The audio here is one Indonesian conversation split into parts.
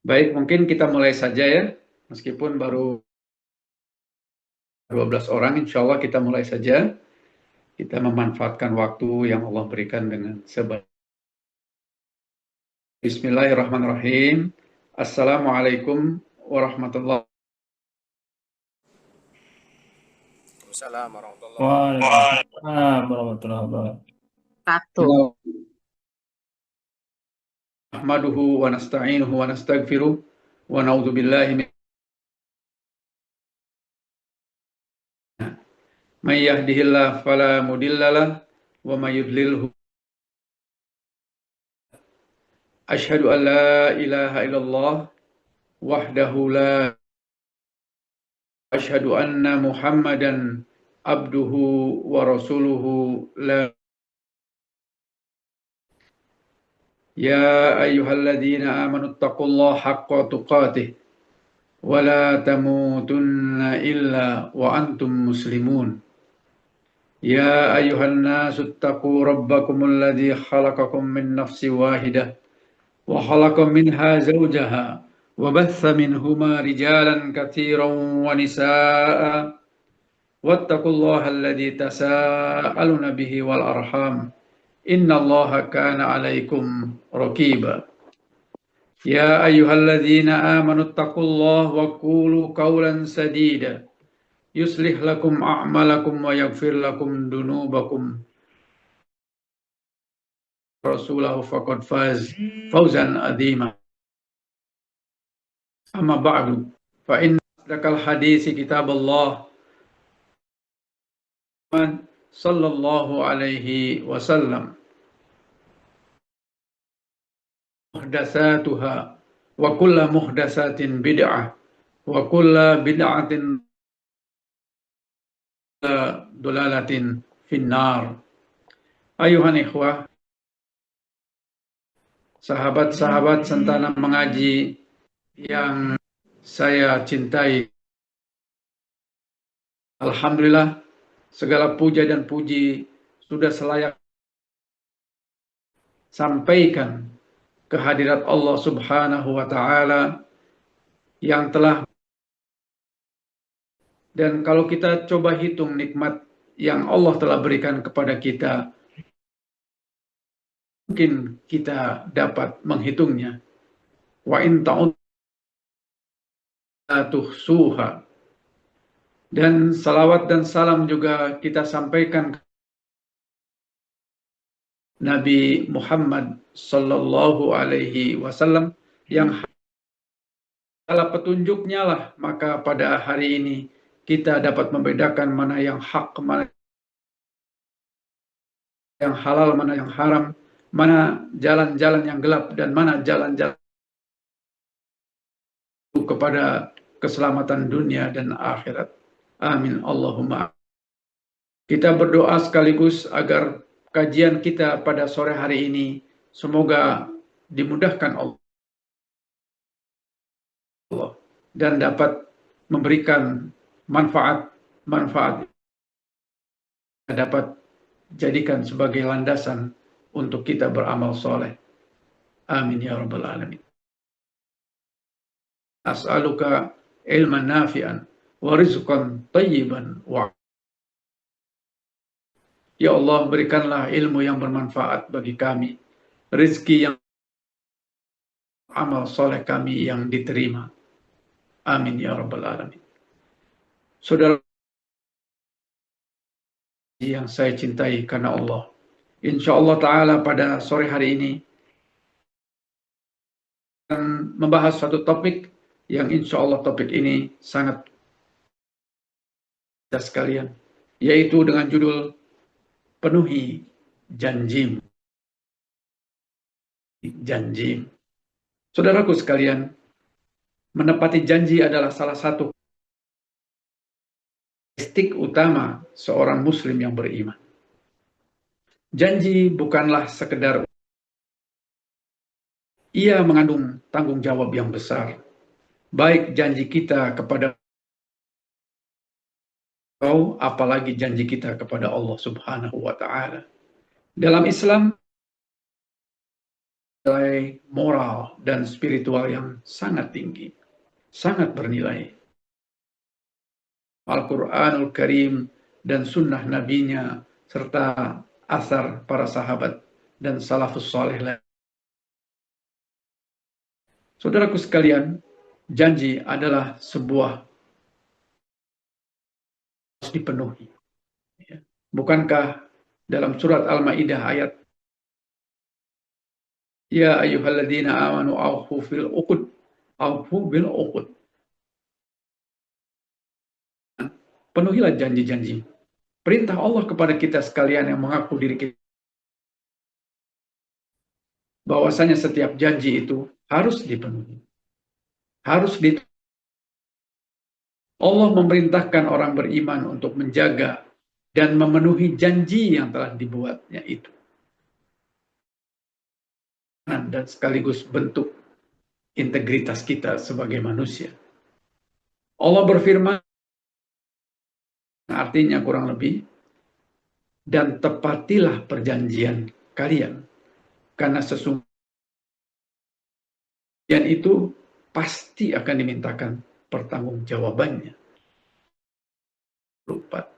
Baik, mungkin kita mulai saja ya. Meskipun baru 12 orang, insya Allah kita mulai saja. Kita memanfaatkan waktu yang Allah berikan dengan sebaik. Bismillahirrahmanirrahim. Assalamualaikum warahmatullahi Waalaikumsalam warahmatullahi wabarakatuh. Waalaikumsalam warahmatullahi wabarakatuh. wabarakatuh. Nahmaduhu wa nasta'inuhu wa nastaghfiruh wa na'udzu billahi min may yahdihillahu fala mudhillalah wa may yudlilhu asyhadu an la ilaha illallah wahdahu la asyhadu anna Muhammadan abduhu wa rasuluhu la ya ayyuhalladzina amanu taqullaha haqqa tuqatih wa la tamutunna illa wa antum muslimun. Ya ayyuhan nasu taqu rabbakumul ladzi khalaqakum min nafsin wahidah wa khalaqa minha zawjaha wa batha minhuma rijalan katsiran wa nisaa'a wattaqullaha alladzi tasaaluna bihi wal arham innallaha kana 'alaikum raqiba. Ya ayyuhalladzina amanu taqullaha wa qulu qawlan sadida yuslih lakum a'malakum wa yaghfir lakum dunubakum rasulahu faqad fawzan adzima. Amma ba'du fa inna asdaqal hadisi kitabullah sallallahu alaihi wasallam muhdatsatuha wa kullu muhdatsatin bid'ah wa kullu bid'atin dolalatin finnar. Ayuhan ikhwah, sahabat-sahabat sentana mengaji yang saya cintai, alhamdulillah segala puja dan puji sudah selayak sampaikan kehadirat Allah Subhanahu wa taala yang telah, dan kalau kita coba hitung nikmat yang Allah telah berikan kepada kita, mungkin kita dapat menghitungnya. Wa in tuhsuha. Dan salawat dan salam juga kita sampaikan Nabi Muhammad sallallahu alaihi wasallam yang adalah petunjuknya lah, maka pada hari ini kita dapat membedakan mana yang hak, mana yang halal, mana yang haram, mana jalan-jalan yang gelap, dan mana jalan-jalan kepada keselamatan dunia dan akhirat. Amin Allahumma. Kita berdoa sekaligus agar kajian kita pada sore hari ini semoga dimudahkan Allah dan dapat memberikan manfaat dapat jadikan sebagai landasan untuk kita beramal soleh. Amin ya rabbal alamin. As'aluka ilman nafi'an wa rizqan tayyiban wa ya Allah, berikanlah ilmu yang bermanfaat bagi kami, rezeki yang, amal soleh kami yang diterima. Amin ya rabbal alamin. Saudara yang saya cintai karena Allah, insya Allah ta'ala pada sore hari ini akan membahas satu topik yang insya Allah topik ini sangat kita sekalian, yaitu dengan judul penuhi janjimu. Janji. Saudaraku sekalian, menepati janji adalah salah satu karakteristik utama seorang muslim yang beriman. Janji bukanlah sekedar, ia mengandung tanggung jawab yang besar. Baik janji kita kepada Allah, apalagi janji kita kepada Allah Subhanahu wa taala. Dalam Islam nilai moral dan spiritual yang sangat tinggi, sangat bernilai. Al-Quranul Karim dan sunnah nabinya serta asar para sahabat dan salafus saleh lain. Saudaraku sekalian, janji adalah sebuah harus dipenuhi. Bukankah dalam surat Al-Maidah ayat Ya ayyuhalladzina amanu awfu fil uqud awfu bil uqud. Penuhilah janji-janji. Perintah Allah kepada kita sekalian yang mengaku diri kita bahwasanya setiap janji itu harus dipenuhi. Allah memerintahkan orang beriman untuk menjaga dan memenuhi janji yang telah dibuatnya itu. Dan sekaligus bentuk integritas kita sebagai manusia. Allah berfirman, artinya kurang lebih, dan tepatilah perjanjian kalian, karena sesungguhnya itu pasti akan dimintakan pertanggungjawabannya.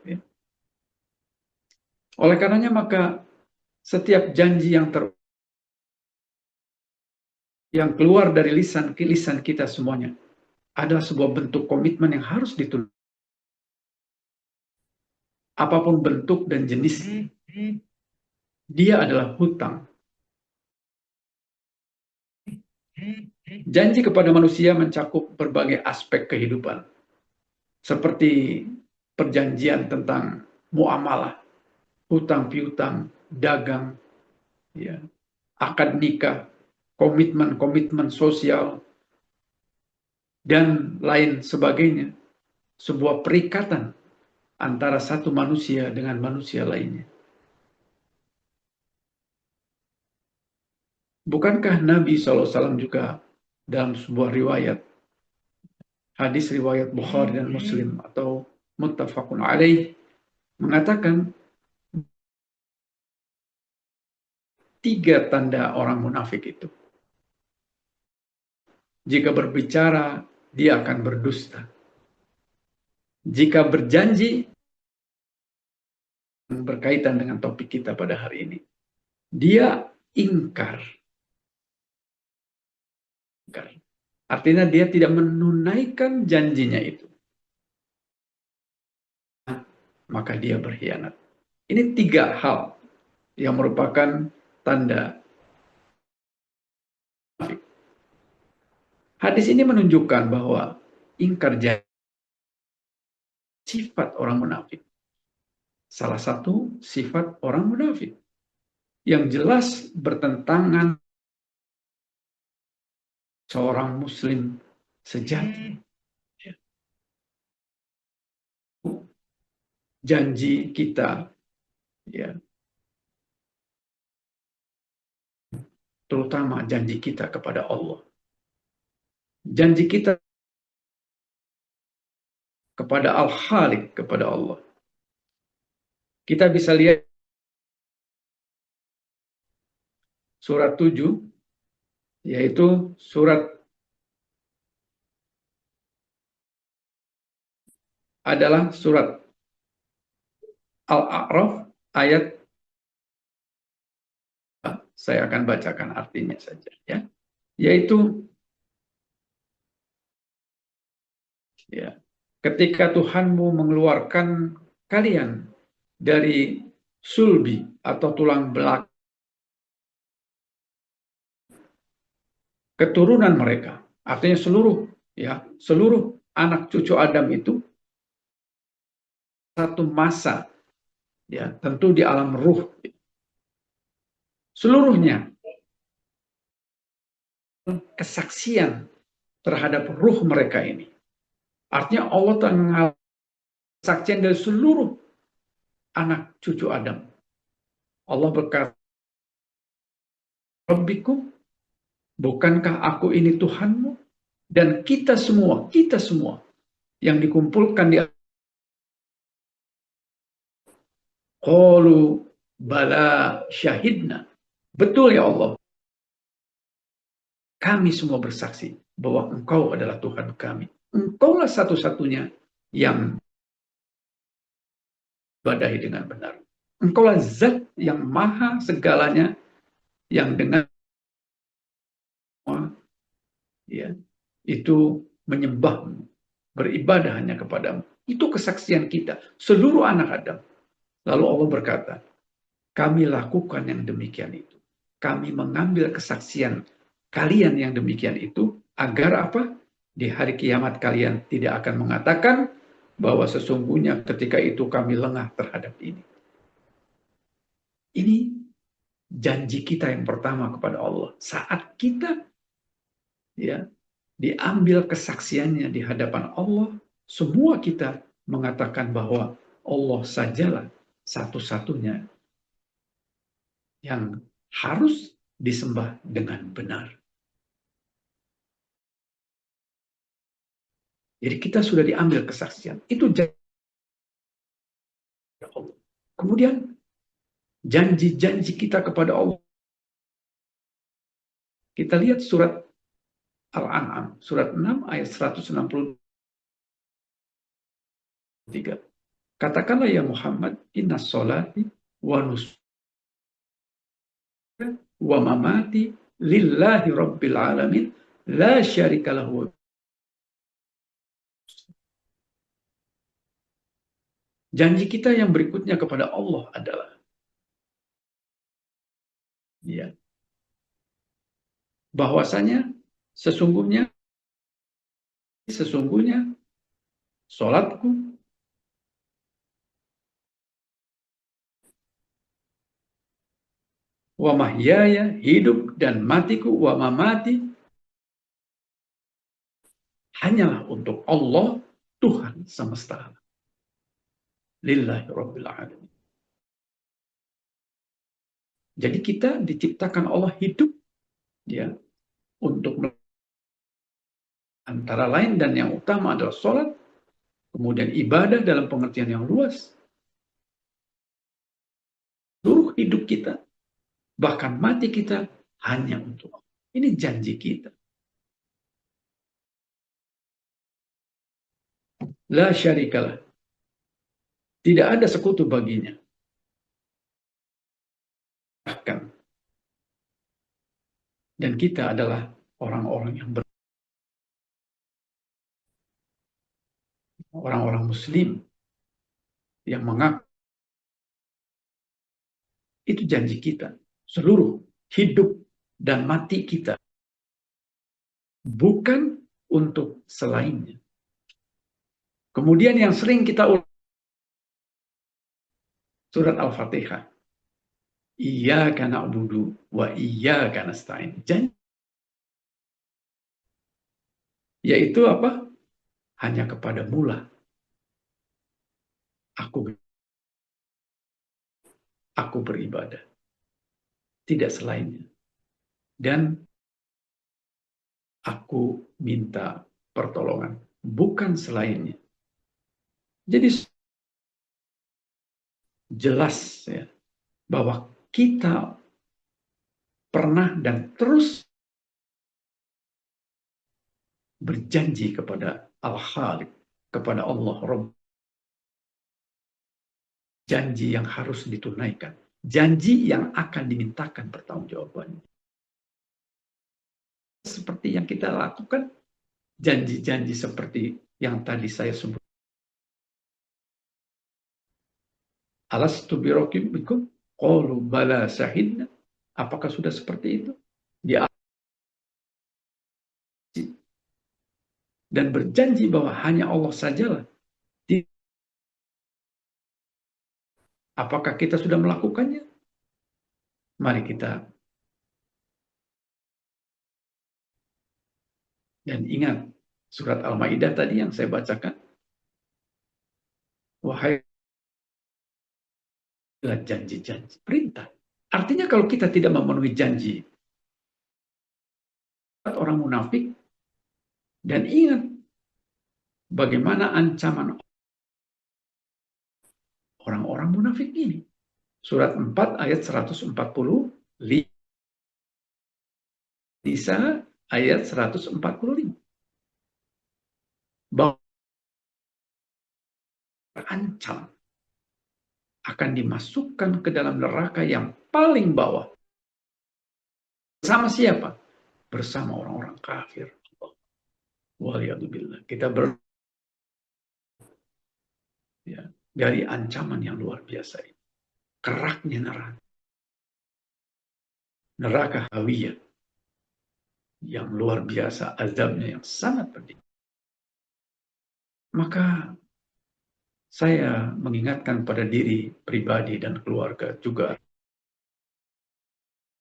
Ya. Oleh karenanya maka setiap janji yang keluar dari lisan kita semuanya adalah sebuah bentuk komitmen yang harus ditunduk. Apapun bentuk dan jenisnya, dia adalah hutang. Janji kepada manusia mencakup berbagai aspek kehidupan, seperti perjanjian tentang muamalah, hutang piutang, dagang, ya, akad nikah, komitmen sosial, dan lain sebagainya. Sebuah perikatan antara satu manusia dengan manusia lainnya. Bukankah Nabi SAW juga dalam sebuah riwayat, hadis riwayat Bukhari dan Muslim atau muttafaqun alaih, mengatakan 3 tanda orang munafik itu. Jika berbicara, dia akan berdusta. Jika berjanji, berkaitan dengan topik kita pada hari ini, dia ingkar. Artinya dia tidak menunaikan janjinya itu. Maka dia berkhianat. Ini 3 hal yang merupakan tanda. Hadis ini menunjukkan bahwa ingkar janji sifat orang munafik. Salah satu sifat orang munafik yang jelas bertentangan seorang muslim sejati. Janji kita, ya, terutama janji kita kepada Allah. Janji kita kepada Al-Khaliq, kepada Allah. Kita bisa lihat surat 7, yaitu surat adalah surat Al-A'raf ayat, saya akan bacakan artinya saja, ya, yaitu ya, ketika Tuhanmu mengeluarkan kalian dari sulbi atau tulang belakang keturunan mereka, artinya seluruh anak cucu Adam itu satu masa, ya, tentu di alam ruh, seluruhnya kesaksian terhadap ruh mereka ini. Artinya Allah telah kesaksian dari seluruh anak cucu Adam. Allah berkata, Rabbikum, bukankah aku ini Tuhanmu? Dan kita semua yang dikumpulkan di qalu bala syahidna. Betul ya Allah. kami semua bersaksi bahwa Engkau adalah Tuhan kami. Engkaulah satu-satunya yang ibadahi dengan benar. Engkaulah zat yang maha segalanya, yang dengan ya, itu menyembahmu, beribadah hanya kepadamu. Itu kesaksian kita, seluruh anak Adam. Lalu Allah berkata, kami lakukan yang demikian itu. Kami mengambil kesaksian kalian yang demikian itu, agar apa? Di hari kiamat kalian tidak akan mengatakan bahwa sesungguhnya ketika itu kami lengah terhadap ini. Ini janji kita yang pertama kepada Allah. Saat kita ya diambil kesaksiannya di hadapan Allah, semua kita mengatakan bahwa Allah sajalah satu-satunya yang harus disembah dengan benar. Jadi kita sudah diambil kesaksian. Itu janji Allah. Kemudian janji-janji kita kepada Allah. Kita lihat surat Al-An'am, surat 6 ayat 163. Katakanlah ya Muhammad, inna sholati wa nusuki wa mamati lillahi rabbil alamin la syarika lahu. Janji kita yang berikutnya kepada Allah adalah ya, bahwasanya sesungguhnya sholatku, wa mahyaya, hidup dan matiku, wa mamati, hanyalah untuk Allah, Tuhan semesta alam. Lillahi rabbil alamin. Jadi kita diciptakan Allah hidup ya untuk antara lain dan yang utama adalah sholat, kemudian ibadah dalam pengertian yang luas. Seluruh hidup kita, bahkan mati kita hanya untuk Allah. Ini janji kita. La syarikalah. Tidak ada sekutu baginya. Bahkan. Dan kita adalah orang-orang yang orang-orang muslim yang mengaku. Itu janji kita. Seluruh hidup dan mati kita. Bukan untuk selainnya. Kemudian yang sering kita ulang. Surat Al-Fatihah. Iyyaka na'budu wa iyyaka nasta'in. Janji. Yaitu apa? Hanya kepada Mula aku beribadah. Tidak selainnya. Dan aku minta pertolongan. Bukan selainnya. Jadi jelas ya, bahwa kita pernah dan terus berjanji kepada Al-Khaliq, kepada Allah Rabb. Janji yang harus ditunaikan. Janji yang akan dimintakan pertanggungjawabannya. Seperti yang kita lakukan, janji-janji seperti yang tadi saya sebut. Alastu birabbikum qalu bala syahidna. Apakah sudah seperti itu? Dan berjanji bahwa hanya Allah sajalah. Apakah kita sudah melakukannya? Mari kita. Dan ingat surat Al-Maidah tadi yang saya bacakan. Wahai janji-janji, perintah. Artinya kalau kita tidak memenuhi janji, orang munafik, dan ingat bagaimana ancaman orang-orang munafik ini. Surat 4 ayat 140, Nisa ayat 145. Bahwa terancam akan dimasukkan ke dalam neraka yang paling bawah. Bersama siapa? Bersama orang-orang kafir. Waliyadzubillah. Kita dari ancaman yang luar biasa ini. Keraknya neraka. Neraka hawiyah. Yang luar biasa, azabnya yang sangat pedih. Maka saya mengingatkan pada diri pribadi dan keluarga juga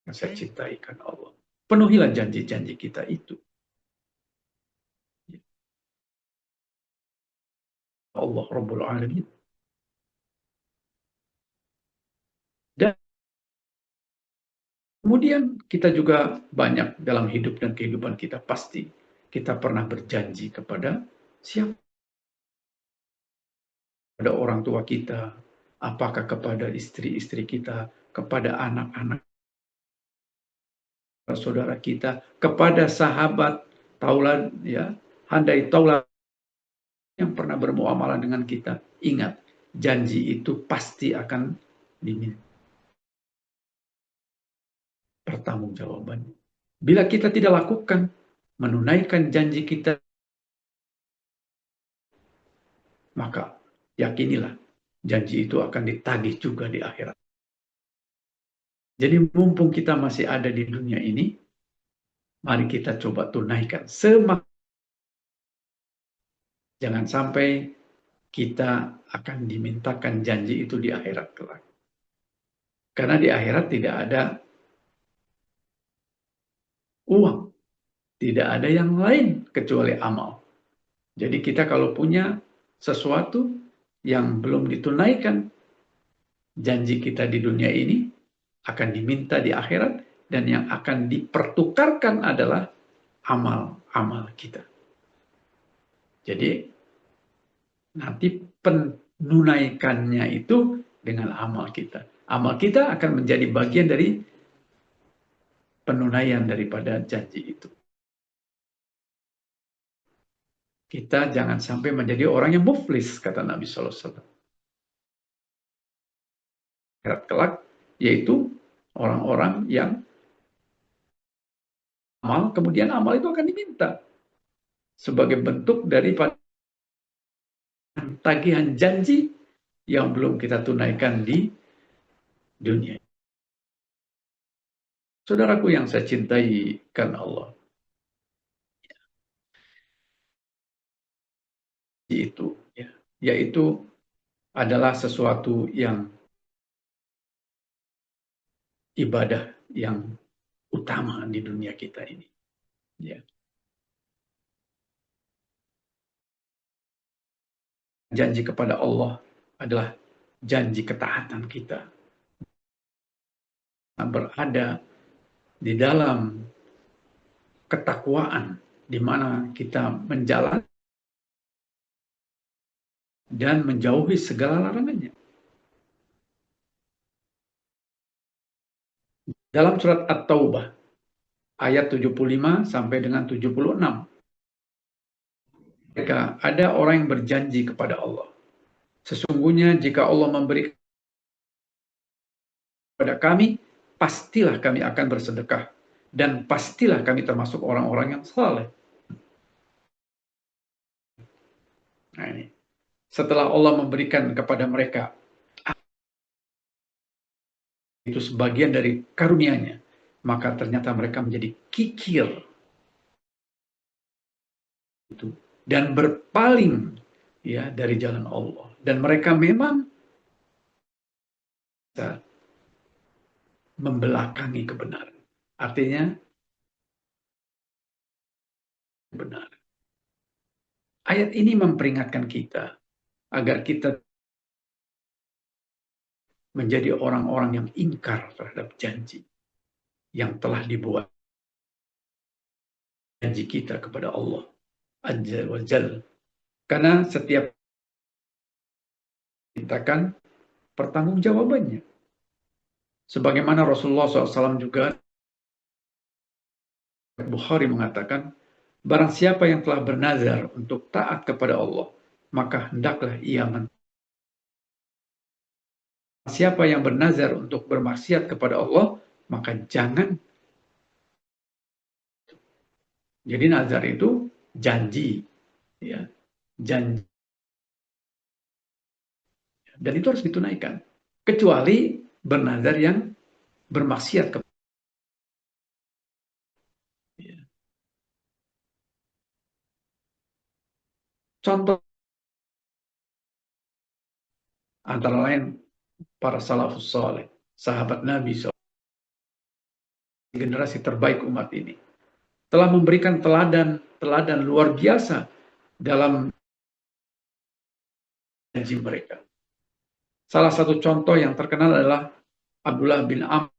yang saya cintai karena Allah. Penuhilah janji-janji kita itu. Allah Rabbul Alamin. Dan kemudian kita juga banyak dalam hidup dan kehidupan kita pasti kita pernah berjanji kepada siapa? Kepada orang tua kita, apakah kepada istri-istri kita, kepada anak-anak saudara kita, kepada sahabat taulan ya, handai taulan yang pernah bermuamalah dengan kita. Ingat, janji itu pasti akan diminta pertanggungjawabannya. Bila kita tidak lakukan, menunaikan janji kita, maka yakinilah janji itu akan ditagih juga di akhirat. Jadi mumpung kita masih ada di dunia ini, mari kita coba tunaikan semaksimal. Jangan sampai kita akan dimintakan janji itu di akhirat kelak. Karena di akhirat tidak ada uang, tidak ada yang lain kecuali amal. Jadi kita kalau punya sesuatu yang belum ditunaikan, janji kita di dunia ini akan diminta di akhirat, dan yang akan dipertukarkan adalah amal-amal kita. Jadi nanti penunaikannya itu dengan amal kita. Amal kita akan menjadi bagian dari penunaian daripada janji itu. Kita jangan sampai menjadi orang yang muflis, kata Nabi sallallahu alaihi wasallam. Akhirat kelak, yaitu orang-orang yang amal, kemudian amal itu akan diminta sebagai bentuk daripada tagihan janji yang belum kita tunaikan di dunia. Saudaraku yang saya cintai karena Allah, itu ya, yaitu adalah sesuatu yang ibadah yang utama di dunia kita ini. Ya. Janji kepada Allah adalah janji ketaatan kita. Berada di dalam ketakwaan, di mana kita menjalankan dan menjauhi segala larangannya. Dalam surat At-Taubah, ayat 75 sampai dengan 76. Jika ada orang yang berjanji kepada Allah, sesungguhnya jika Allah memberi kepada kami, pastilah kami akan bersedekah, dan pastilah kami termasuk orang-orang yang saleh. Nah ini, setelah Allah memberikan kepada mereka itu sebagian dari karunia-Nya, maka ternyata mereka menjadi kikir itu dan berpaling ya dari jalan Allah, dan mereka memang membelakangi kebenaran. Artinya benar. Ayat ini memperingatkan kita agar kita menjadi orang-orang yang ingkar terhadap janji yang telah dibuat, janji kita kepada Allah Azza wa Jalla. Karena setiap mintakan pertanggungjawabannya. Sebagaimana Rasulullah SAW juga Bukhari mengatakan, barang siapa yang telah bernazar untuk taat kepada Allah, maka hendaklah ia siapa yang bernazar untuk bermaksiat kepada Allah, maka jangan. Jadi nazar itu janji, ya, janji, dan itu harus ditunaikan. Kecuali bernazar yang bermaksiat kepada Allah. Contoh antara lain para salafus saleh, sahabat Nabi SAW, generasi terbaik umat ini, telah memberikan teladan luar biasa dalam janji mereka. Salah satu contoh yang terkenal adalah Abdullah bin Amr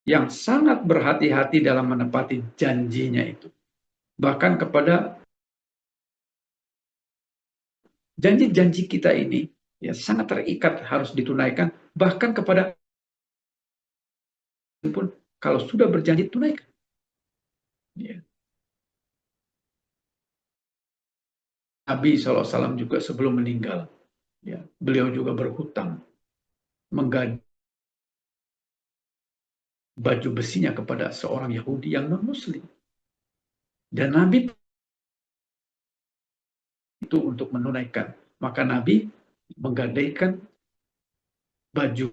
yang sangat berhati-hati dalam menepati janjinya itu. Bahkan kepada janji-janji kita ini ya sangat terikat harus ditunaikan, bahkan kepada pun kalau sudah berjanji tunaikan. Ya. Nabi SAW juga sebelum meninggal, ya, beliau juga berhutang menggadai baju besinya kepada seorang Yahudi yang non-Muslim. Dan Nabi itu untuk menunaikan. Maka Nabi menggadaikan baju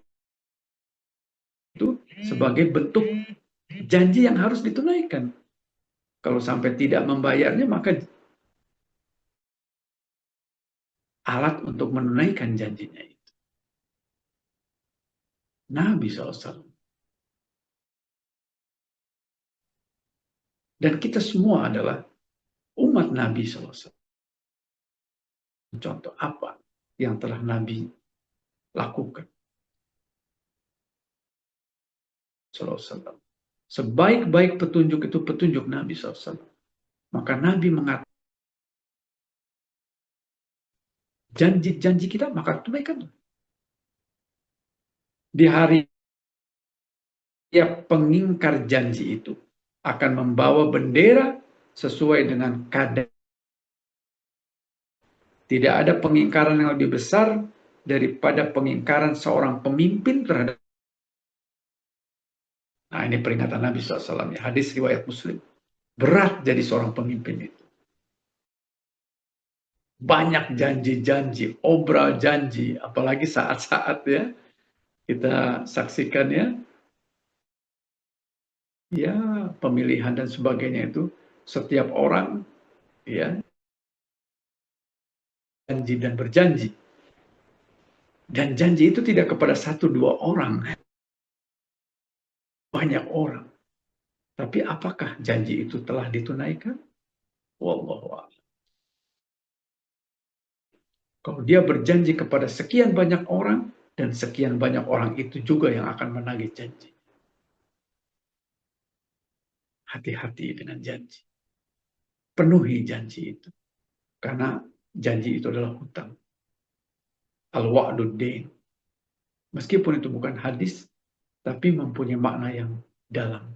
itu sebagai bentuk janji yang harus ditunaikan. Kalau sampai tidak membayarnya, maka alat untuk menunaikan janjinya itu. Nabi SAW. Dan kita semua adalah umat Nabi SAW. Contoh apa yang telah Nabi lakukan? SAW. Sebaik-baik petunjuk itu petunjuk Nabi SAW. Maka Nabi mengatakan, janji-janji kita maka tunaikan. Di hari tiap pengingkar janji itu akan membawa bendera sesuai dengan kadar. Tidak ada pengingkaran yang lebih besar daripada pengingkaran seorang pemimpin terhadap. Nah, ini peringatan Nabi SAW, ya. Hadis riwayat Muslim. Berat jadi seorang pemimpin itu. Banyak janji-janji, obral janji, apalagi saat-saat ya kita saksikan ya, ya pemilihan dan sebagainya itu setiap orang ya janji dan berjanji, dan janji itu tidak kepada satu dua orang, banyak orang. Tapi apakah janji itu telah ditunaikan? Wallahu a'lam. Kalau dia berjanji kepada sekian banyak orang, dan sekian banyak orang itu juga yang akan menagih janji. Hati-hati dengan janji. Penuhi janji itu. Karena janji itu adalah hutang. Al-wa'dud dain. Meskipun itu bukan hadis, tapi mempunyai makna yang dalam.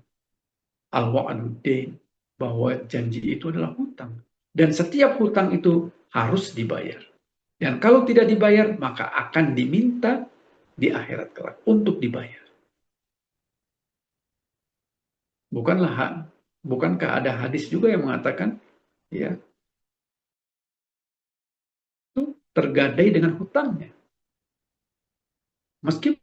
Al-wa'dud dain. Bahwa janji itu adalah hutang. Dan setiap hutang itu harus dibayar. Dan kalau tidak dibayar, maka akan diminta di akhirat kelak untuk dibayar. Bukankah ada hadis juga yang mengatakan, ya, itu tergadai dengan hutangnya. Meskipun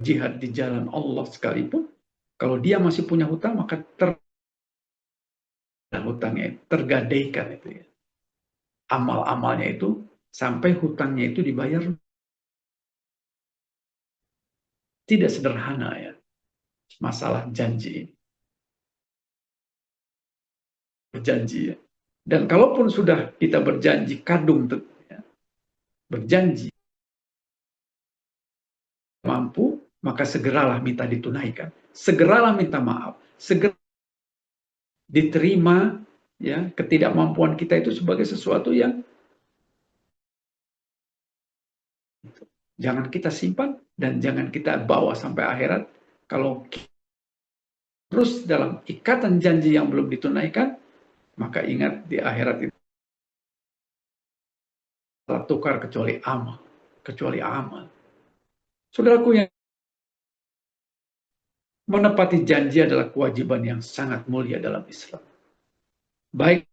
jihad di jalan Allah sekalipun, kalau dia masih punya hutang, maka hutangnya tergadaikan itu ya. Amal-amalnya itu sampai hutangnya itu dibayar. Tidak sederhana ya masalah janji. Berjanji ya. Dan kalaupun sudah kita berjanji kadung ya, berjanji mampu, maka segeralah minta ditunaikan. Segeralah minta maaf. Segera diterima ya ketidakmampuan kita itu sebagai sesuatu yang jangan kita simpan dan jangan kita bawa sampai akhirat. Kalau terus dalam ikatan janji yang belum ditunaikan, maka ingat di akhirat itu tak tukar kecuali amal. Kecuali amal. Saudaraku, yang menepati janji adalah kewajiban yang sangat mulia dalam Islam. Baik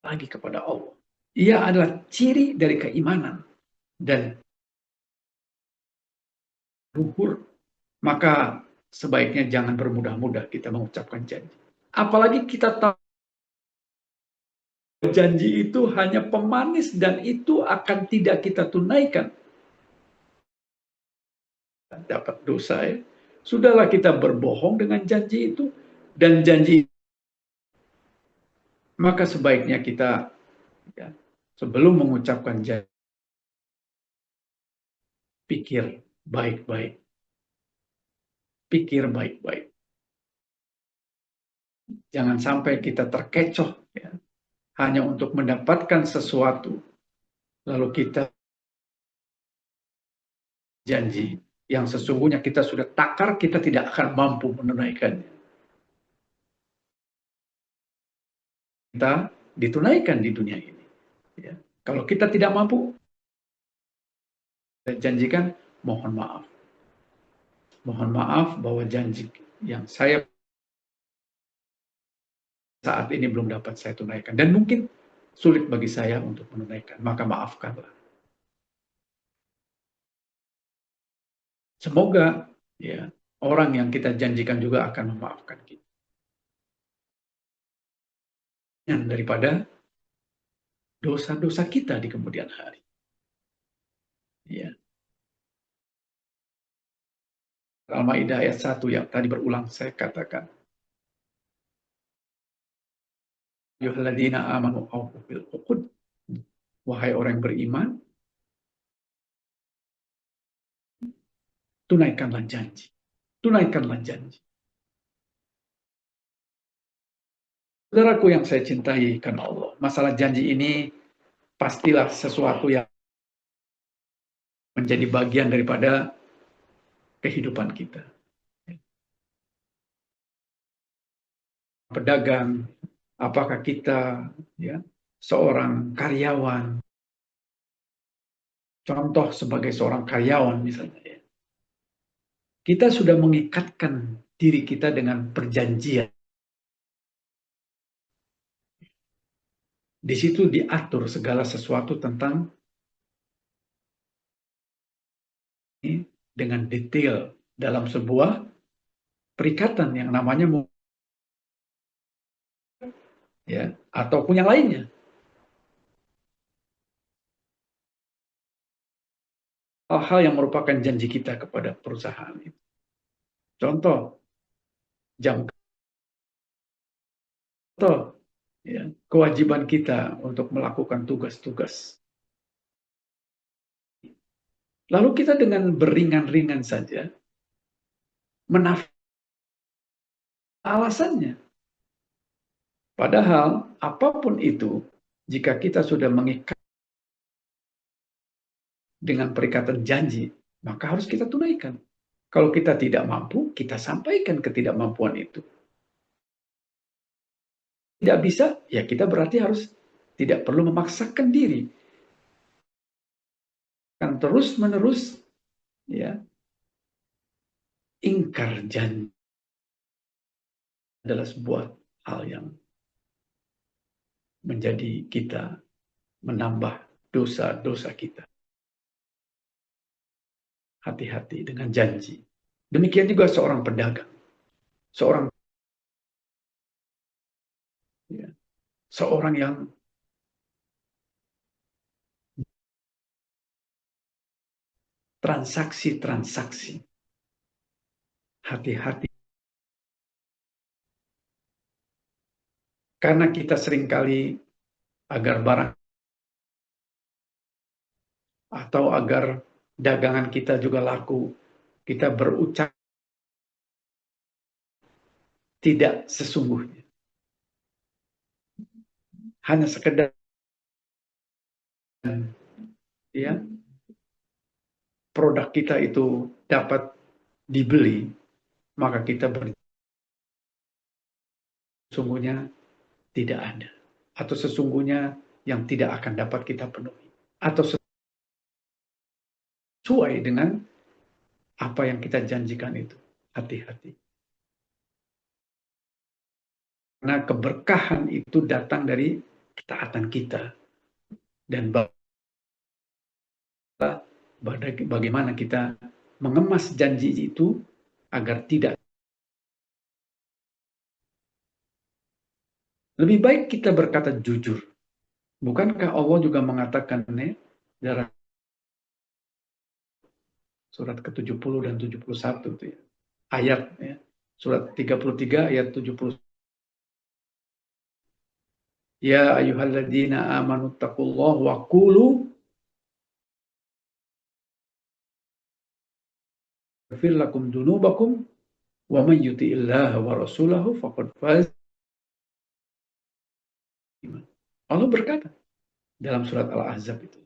lagi kepada Allah. Ia adalah ciri dari keimanan dan luhur. Maka sebaiknya jangan bermudah-mudah kita mengucapkan janji. Apalagi kita tahu janji itu hanya pemanis dan itu akan tidak kita tunaikan. Dapat dosa ya. Sudahlah kita berbohong dengan janji itu dan janji maka sebaiknya kita ya, sebelum mengucapkan janji pikir baik-baik. Pikir baik-baik. Jangan sampai kita terkecoh ya, hanya untuk mendapatkan sesuatu lalu kita janji yang sesungguhnya kita sudah takar kita tidak akan mampu menunaikannya. Kita ditunaikan di dunia ini. Ya. Kalau kita tidak mampu, saya janjikan mohon maaf. Mohon maaf bahwa janji yang saya saat ini belum dapat saya tunaikan. Dan mungkin sulit bagi saya untuk menunaikan. Maka maafkanlah. Semoga ya orang yang kita janjikan juga akan memaafkan kita. Dan daripada dosa-dosa kita di kemudian hari. Ya. Al-Maidah ayat 1 yang tadi berulang saya katakan. Yuhalladzina amanu awfu bil uqud. Wahai orang yang beriman, tunaikanlah janji. Tunaikanlah janji. Saudaraku yang saya cintai karena Allah, masalah janji ini pastilah sesuatu yang menjadi bagian daripada kehidupan kita. Pedagang, apakah kita ya seorang karyawan, contoh sebagai seorang karyawan misalnya ya, kita sudah mengikatkan diri kita dengan perjanjian. Di situ diatur segala sesuatu tentang ini dengan detail dalam sebuah perikatan yang namanya ya ataupun yang lainnya. Hal-hal yang merupakan janji kita kepada perusahaan itu. Contoh, jam contoh ya, kewajiban kita untuk melakukan tugas-tugas. Lalu kita dengan beringan-ringan saja menafsirkan alasannya. Padahal apapun itu, jika kita sudah mengikat dengan perikatan janji, maka harus kita tunaikan. Kalau kita tidak mampu, kita sampaikan ketidakmampuan itu. Tidak bisa, ya kita berarti harus tidak perlu memaksakan diri. Kan terus-menerus ya ingkar janji adalah sebuah hal yang menjadi kita menambah dosa-dosa kita. Hati-hati dengan janji. Demikian juga seorang pedagang. Seorang yang transaksi-transaksi. Hati-hati. Karena kita seringkali agar barang atau agar dagangan kita juga laku, kita berucap tidak sesungguhnya. Hanya sekedar ya produk kita itu dapat dibeli, maka kita sesungguhnya tidak ada. Atau sesungguhnya yang tidak akan dapat kita penuhi. Atau sesuai dengan apa yang kita janjikan itu. Hati-hati. Karena keberkahan itu datang dari ketaatan kita. Dan bagaimana kita mengemas janji itu agar tidak. Lebih baik kita berkata jujur. Bukankah Allah juga mengatakan dalam surat ke-70 dan 71 itu ya. Ayat ya. Surat 33 ayat 70. Ya ayyuhalladzina amanu taqullaha wa qulu yaghfir lakum dzunubakum wa may yuti'illaha wa rasulahu faqad faz. Allah berkata dalam surat Al-Ahzab itu.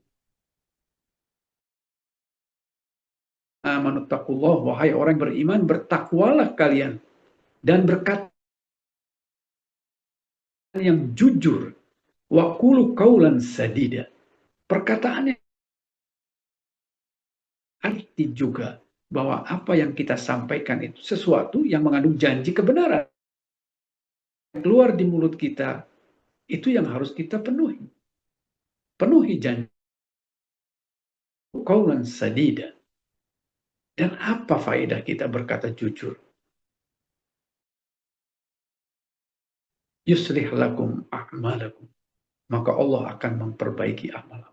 Amanu taqullaha, wahai orang beriman, bertakwalah kalian dan berkata yang jujur, wa qulu qaulan sadida. Perkataannya arti juga bahwa apa yang kita sampaikan itu sesuatu yang mengandung janji kebenaran. Keluar di mulut kita, itu yang harus kita penuhi. Penuhi janji. Qaulan sadida. Dan apa faedah kita berkata jujur? Yuslih lakum a'malakum. Maka Allah akan memperbaiki amal.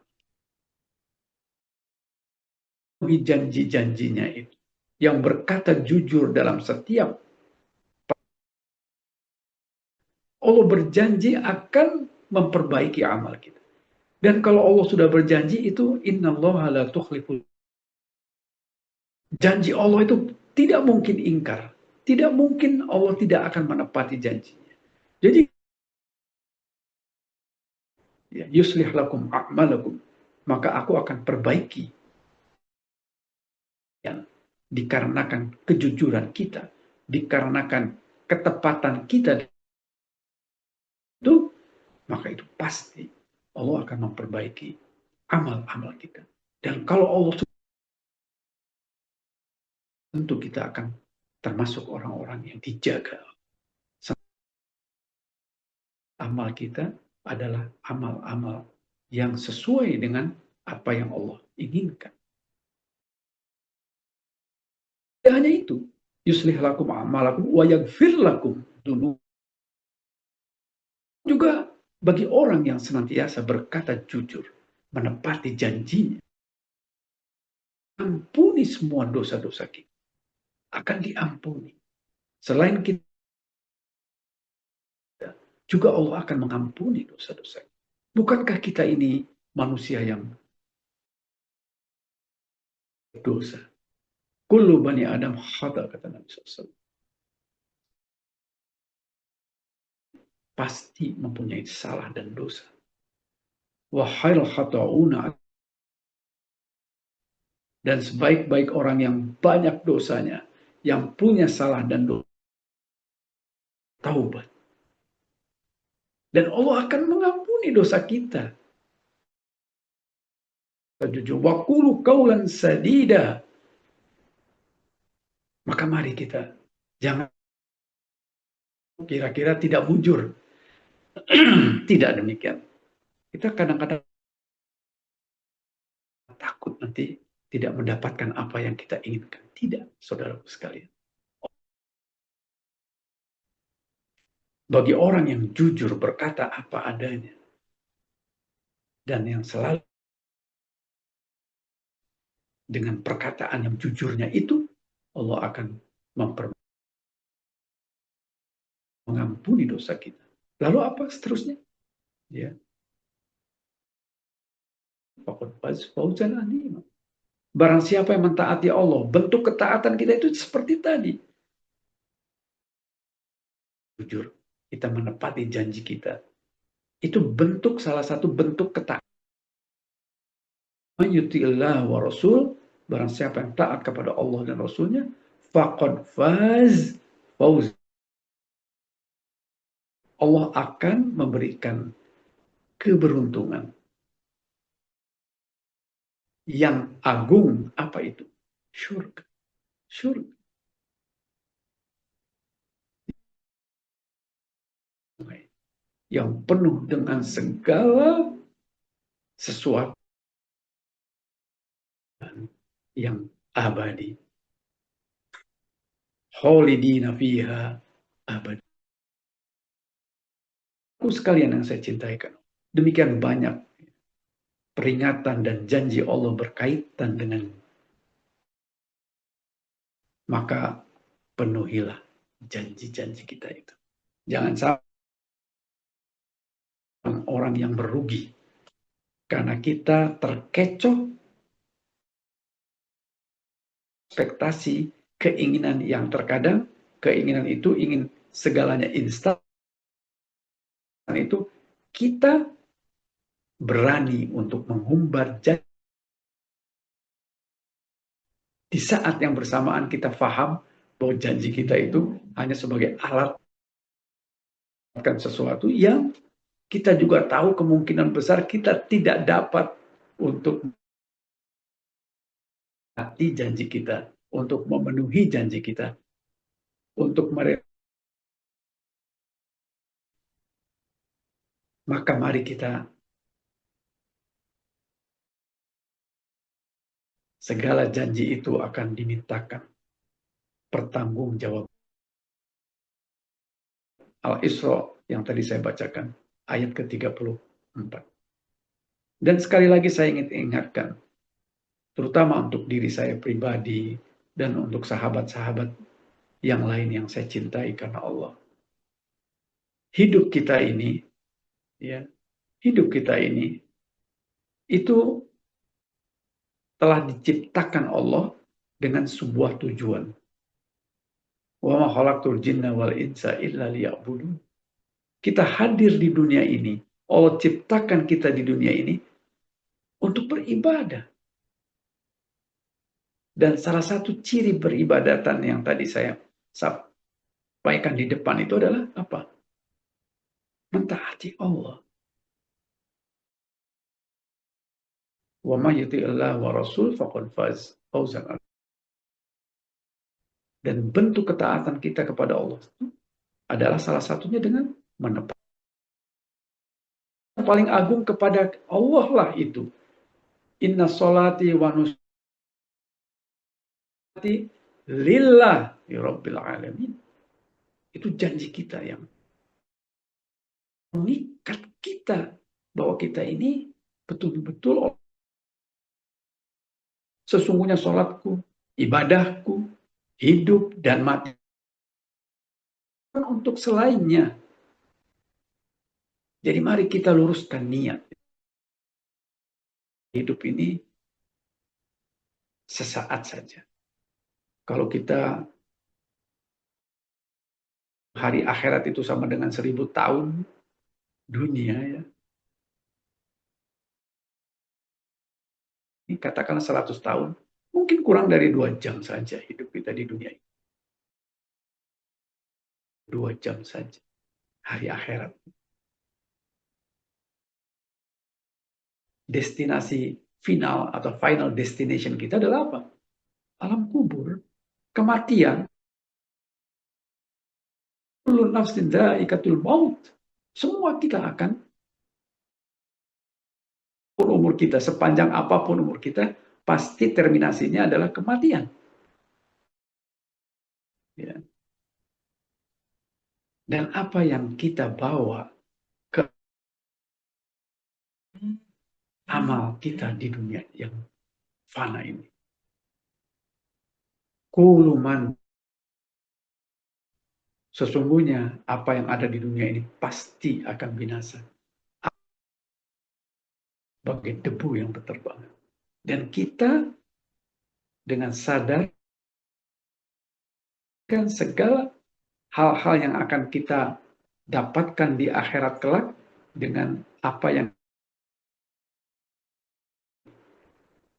Janji-janjinya itu. Yang berkata jujur dalam setiap. Allah berjanji akan memperbaiki amal kita. Dan kalau Allah sudah berjanji itu, innallaha la tukhliful. Janji Allah itu tidak mungkin ingkar. Tidak mungkin Allah tidak akan menepati janjinya. Jadi, ya, yuslih lakum a'malakum. Maka aku akan perbaiki. Yang dikarenakan kejujuran kita. Dikarenakan ketepatan kita. Itu, maka itu pasti Allah akan memperbaiki amal-amal kita. Dan kalau Allah tentu kita akan termasuk orang-orang yang dijaga. Amal kita adalah amal-amal yang sesuai dengan apa yang Allah inginkan. Tidak hanya itu, yuslih lakum a'malakum wa yaghfir lakum dzunub. Juga bagi orang yang senantiasa berkata jujur, menepati janjinya, ampuni semua dosa-dosa kita. Akan diampuni. Selain kita, juga Allah akan mengampuni dosa-dosa. Bukankah kita ini manusia yang dosa? Kullu bani Adam khata, kata Nabi SAW. Pasti mempunyai salah dan dosa. Wa khairul khata'una. Dan sebaik-baik orang yang banyak dosanya, yang punya salah dan dosa, taubat. Dan Allah akan mengampuni dosa kita. Jujur, wa qulu qaulan sadida. Maka mari kita jangan kira-kira tidak mujur. Tidak demikian. Kita kadang-kadang takut nanti tidak mendapatkan apa yang kita inginkan. Tidak, saudaraku sekalian. Bagi orang yang jujur berkata apa adanya. Dan yang selalu dengan perkataan yang jujurnya itu, Allah akan mengampuni dosa kita. Lalu apa seterusnya? Ya. Barang siapa yang mentaati Allah, bentuk ketaatan kita itu seperti tadi. Jujur, kita menepati janji kita. Itu bentuk, salah satu bentuk ketaatan. Yuti'illah wa rasul, barang siapa yang taat kepada Allah dan Rasulnya, faqad faz fawz. Allah akan memberikan keberuntungan yang agung. Apa itu? Syurga. Syurga. Yang penuh dengan segala sesuatu yang abadi. Khalidina fiha abadi. Sekalian yang saya cintai, demikian banyak peringatan dan janji Allah berkaitan dengan, maka penuhilah janji-janji kita itu. Jangan sampai orang yang merugi karena kita terkecoh ekspektasi, keinginan yang terkadang keinginan itu ingin segalanya instan. Itu kita berani untuk mengumbar janji. Di saat yang bersamaan kita paham bahwa janji kita itu hanya sebagai alat sesuatu yang kita juga tahu kemungkinan besar kita tidak dapat untuk menepati janji kita, untuk memenuhi janji kita, untuk mereka. Maka mari kita segala janji itu akan dimintakan pertanggungjawaban. Al-Isra yang tadi saya bacakan, ayat ke-34. Dan sekali lagi saya ingin ingatkan, terutama untuk diri saya pribadi dan untuk sahabat-sahabat yang lain yang saya cintai karena Allah. Hidup kita ini, ya, hidup kita ini itu telah diciptakan Allah dengan sebuah tujuan. Wa ma khalaqtul jinna wal insa illa liya'budun. Kita hadir di dunia ini, Allah ciptakan kita di dunia ini untuk beribadah. Dan salah satu ciri beribadatan yang tadi saya sampaikan di depan itu adalah apa? Mentaati Allah. Wa may yuti'illah wa rasul faqad faz fawzan. Dan bentuk ketaatan kita kepada Allah adalah salah satunya dengan menepati. Yang paling agung kepada Allah lah itu. Inna sholati wa nusuki lillahi rabbil alamin. Itu janji kita yang mengikat kita bahwa kita ini betul-betul sesungguhnya sholatku, ibadahku, hidup dan mati untuk selainnya. Jadi mari kita luruskan niat. Hidup ini sesaat saja. Kalau kita hari akhirat itu sama dengan 1000 tahun dunia, ya. Ini katakanlah 100 tahun. Mungkin kurang dari 2 jam saja hidup kita di dunia ini. 2 jam saja. Hari akhirat. Destinasi final atau final destination kita adalah apa? Alam kubur, kematian. Kullu nafsin dha'iqatul maut. Semua kita akan, umur kita, sepanjang apapun umur kita, pasti terminasinya adalah kematian. Ya. Dan apa yang kita bawa ke amal kita di dunia yang fana ini. Kuluman, sesungguhnya apa yang ada di dunia ini pasti akan binasa. Bagai debu yang berterbangan. Dan kita dengan sadar kan segala hal-hal yang akan kita dapatkan di akhirat kelak dengan apa yang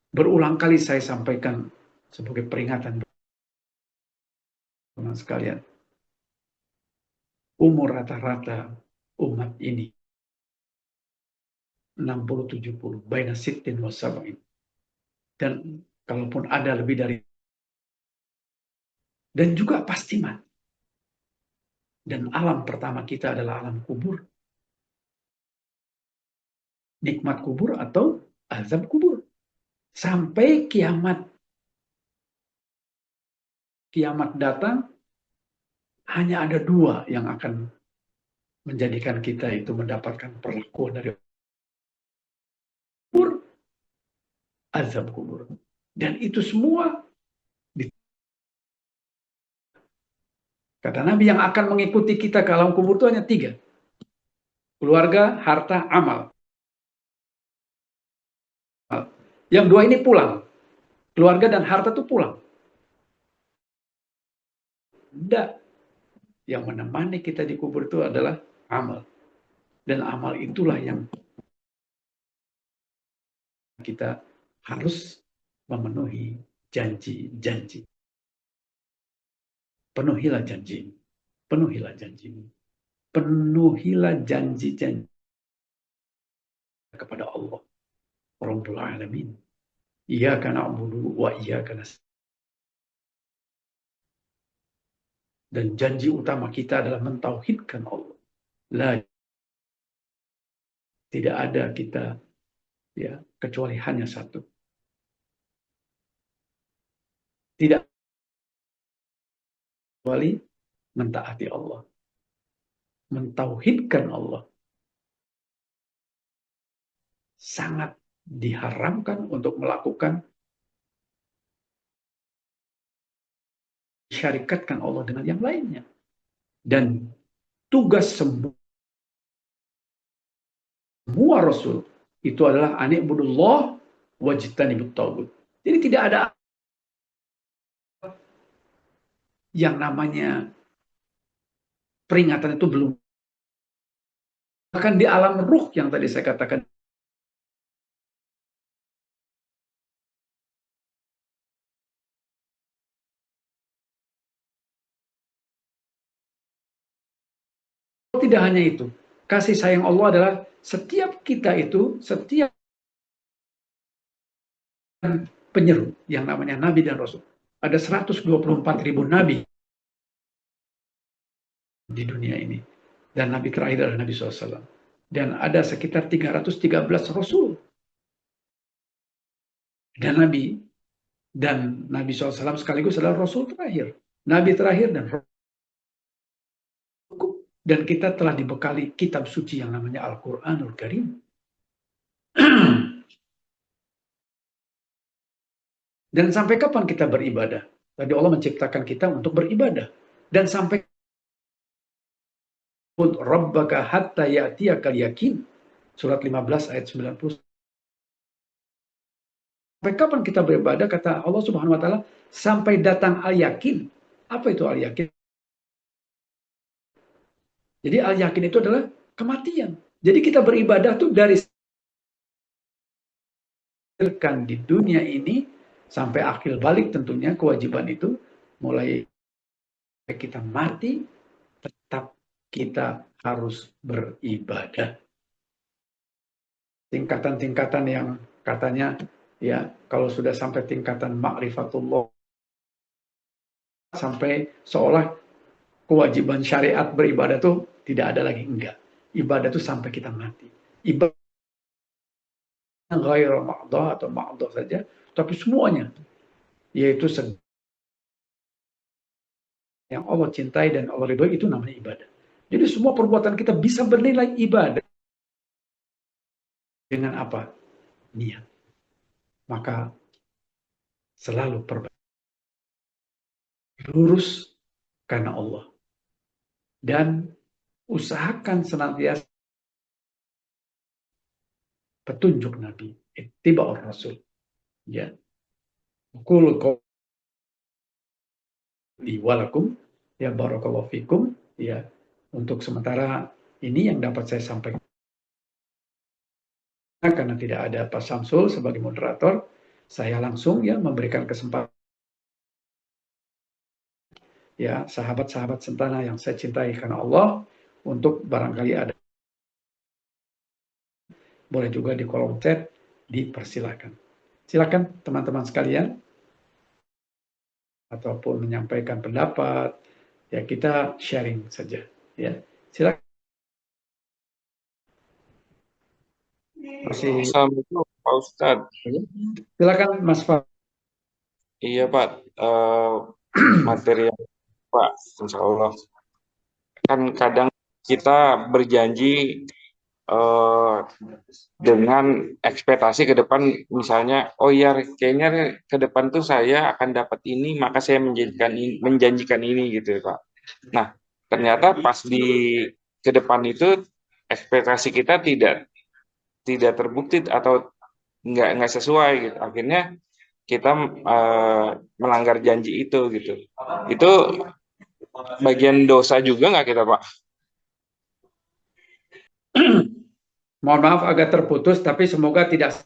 berulang kali saya sampaikan sebagai peringatan. teman sekalian, umur rata-rata umat ini 60-70, baina sittin wa sab'in. Dan kalaupun ada lebih dari, dan juga pasti mati. Dan alam pertama kita adalah alam kubur. Nikmat kubur atau azab kubur. Sampai kiamat datang, hanya ada dua yang akan menjadikan kita itu mendapatkan perlakuan dari kubur, azab kubur. Dan itu semua, kata Nabi, yang akan mengikuti kita ke alam kubur itu hanya 3. Keluarga, harta, amal. Yang 2 ini pulang. Keluarga dan harta itu pulang. Tidak. Yang menemani kita di kubur itu adalah amal. Dan amal itulah yang kita harus memenuhi janji-janji. Penuhilah janji. Penuhilah janjimu. Penuhilah janji-janji kepada Allah. Rabbul Alamin. Iyyaka na'budu wa iyyaka nasta'in. Dan janji utama kita adalah mentauhidkan Allah. Tidak ada kita ya kecuali hanya satu. Tidak kecuali mentaati Allah. Mentauhidkan Allah. Sangat diharamkan untuk melakukan syarikatkan Allah dengan yang lainnya. Dan tugas semua Rasul itu adalah ani'budullah wajtanibut taghut. Jadi tidak ada yang namanya peringatan itu belum. Bahkan di alam ruh yang tadi saya katakan, tidak hanya itu. Kasih sayang Allah adalah setiap kita itu, setiap penyeru yang namanya Nabi dan Rasul. Ada 124.000 Nabi di dunia ini. Dan Nabi terakhir adalah Nabi SAW. Dan ada sekitar 313 Rasul. Dan Nabi SAW sekaligus adalah Rasul terakhir. Nabi terakhir dan Rasul. Dan kita telah dibekali kitab suci yang namanya Al-Quranul Karim. Dan sampai kapan kita beribadah? Tadi Allah menciptakan kita untuk beribadah. Dan sampai Rabbaka hatta ya'tiyakal yakin. Surat 15 ayat 90. Sampai kapan kita beribadah? Kata Allah Subhanahu wa taala, sampai datang al-yakin. Apa itu al-yakin? Jadi al-yakin itu adalah kematian. Jadi kita beribadah tuh dari di dunia ini sampai akhir balik, tentunya kewajiban itu mulai kita mati tetap kita harus beribadah. Tingkatan-tingkatan yang katanya ya kalau sudah sampai tingkatan ma'rifatullah, sampai seolah kewajiban syariat beribadah tuh tidak ada lagi. Enggak. Ibadah tuh sampai kita mati. Ibadah ghair ma'dah atau ma'dah saja, tapi semuanya yaitu yang Allah cintai dan Allah ridhoi, itu namanya ibadah. Jadi semua perbuatan kita bisa bernilai ibadah. Dengan apa? Niat. Maka selalu lurus karena Allah. Dan usahakan senantiasa petunjuk Nabi, ittiba'ur Rasul. Ya. Qul qawli walakum, ya barakallahu fikum. Ya, untuk sementara ini yang dapat saya sampaikan. Karena tidak ada Pak Samsul sebagai moderator, saya langsung ya memberikan kesempatan ya sahabat-sahabat Sentana yang saya cintai karena Allah, untuk barangkali ada, boleh juga di kolom chat, dipersilakan. Silakan teman-teman sekalian, ataupun menyampaikan pendapat, ya kita sharing saja. Ya, silakan. Masih. Assalamualaikum Pak Ustadz. Silakan Mas Pak. Iya Pak, materi yang Pak, insya Allah. Kan kadang kita berjanji eh, dengan ekspektasi ke depan, misalnya, oh ya kayaknya ke depan tuh saya akan dapat ini, maka saya menjanjikan ini gitu ya Pak. Nah, ternyata pas di ke depan itu ekspektasi kita tidak terbukti atau nggak sesuai gitu. Akhirnya kita melanggar janji itu gitu. Itu bagian dosa juga nggak kita Pak? Mohon maaf agak terputus, tapi semoga tidak.